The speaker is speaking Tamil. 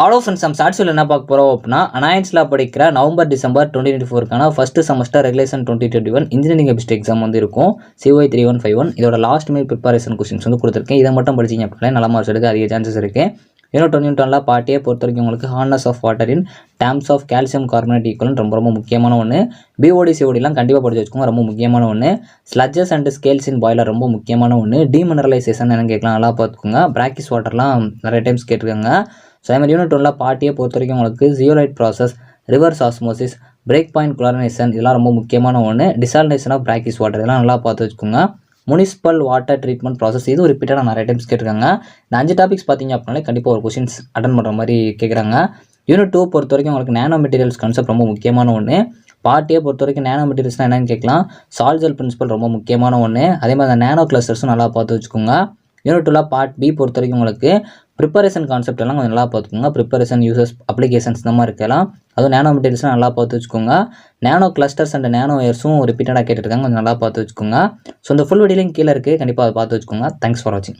ஹலோ ஃப்ரெண்ட்ஸ், நம்ம ஷார்ட்ஸில் என்ன பார்க்க போகிறோம் அப்படின்னா, அனாயன்ஸில் படிக்கிற நவம்பர் டிசம்பர் 2024க்கான first semester regulation 2021 engineering chemistry exam வந்து இருக்கும். CY 3151 இதோட லாஸ்ட் மினிட் ப்ரிப்பரேஷன் கொஸ்டின்ஸ் வந்து கொடுத்துருக்கேன். இதை மட்டும் படிச்சிங்க அப்படின்னா நல்ல மார்க்ஸ் எடுக்க அதிக சான்சஸ் இருக்குது. யூனிட் 1 பார்ட்டியை பொறுத்த வரைக்கும் உங்களுக்கு hardness of water in terms of calcium carbonate equivalent ரொம்ப முக்கியமான ஒன்று. BOD CODலாம் கண்டிப்பாக படிச்சு வச்சுக்கோங்க, ரொம்ப முக்கியமான ஒன்று. ஸ்லட்ஜஸ் அண்ட் ஸ்கேல்ஸ் இன் பாய்லர் ரொம்ப முக்கியமான ஒன்று. டீமினரலைசேஷன் என்னன்னு கேட்கலாம், நல்லா பார்த்துக்கோங்க. பிராக்கிஸ் வாட்டர்லாம் நிறைய டைம்ஸ் கேட்டிருக்காங்க. ஸோ அதே மாதிரி யூனிட் 1 பார்ட்டியை பொறுத்த வரைக்கும் உங்களுக்கு zeolite process, reverse osmosis, break point chlorination இதெல்லாம் ரொம்ப முக்கியமான ஒன்று. டிசாலினேஷன் ஆஃப் பிராக்கிஸ் வாட்டர் இதெல்லாம் நல்லா பார்த்து வச்சுக்கோங்க. முனிசிபல் வாட்டர் ட்ரீட்மெண்ட் ப்ராசஸ் இது ரிப்பீட்டாக நிறைய டைம்ஸ் கேட்டிருக்காங்க. இந்த 5 டாபிக்ஸ் பார்த்தீங்க அப்படின்னாலே கண்டிப்பாக ஒரு கொஸ்டின்ஸ் அட்டன் பண்ணுற மாதிரி கேட்குறாங்க. யூனிட் 2 பொறுத்த வரைக்கும் உங்களுக்கு நேனோ மெட்டீரியல்ஸ் கான்செப்ட் ரொம்ப முக்கியமான ஒன்று. பார்ட்டியை பொறுத்த வரைக்கும் நேனோ மெட்டீரியல்ஸ்னால் என்னன்னு கேட்கலாம். சால்ஜல் பிரின்சிபல் ரொம்ப முக்கியமான ஒன்று. அதே மாதிரி அந்த நேனோ கிளஸ்டர்ஸும் நல்லா பார்த்து வச்சுக்கோங்க. யூனிட் 2 பார்ட் பி பொறுத்த வரைக்கும் உங்களுக்கு ப்ரிப்பரேஷன் கான்செப்ட் எல்லாம் கொஞ்சம் நல்லா பார்த்துக்கோங்க. ப்ரிப்பரேஷன் யூசர்ஸ் அப்ளிகேஷன்ஸ் இந்த மாதிரி இருக்கலாம். அதுவும் நேனோ மெட்டீரியல்ஸ்லாம் நல்லா பார்த்து வச்சுக்கோங்க. நேனோ கிளஸ்டர்ஸ் அண்ட் நேனோ ஒயர்ஸும் ரிப்பீட்டடாக கேட்டுருக்காங்க, கொஞ்சம் நல்லா பார்த்து வச்சுக்கோங்க. ஸோ இந்த ஃபுல் வீடியோ லிங்க் கீழே இருக்குது, கண்டிப்பாக அதை பார்த்து வச்சுக்கோங்க. தேங்க்ஸ் ஃபார் வாட்சிங்.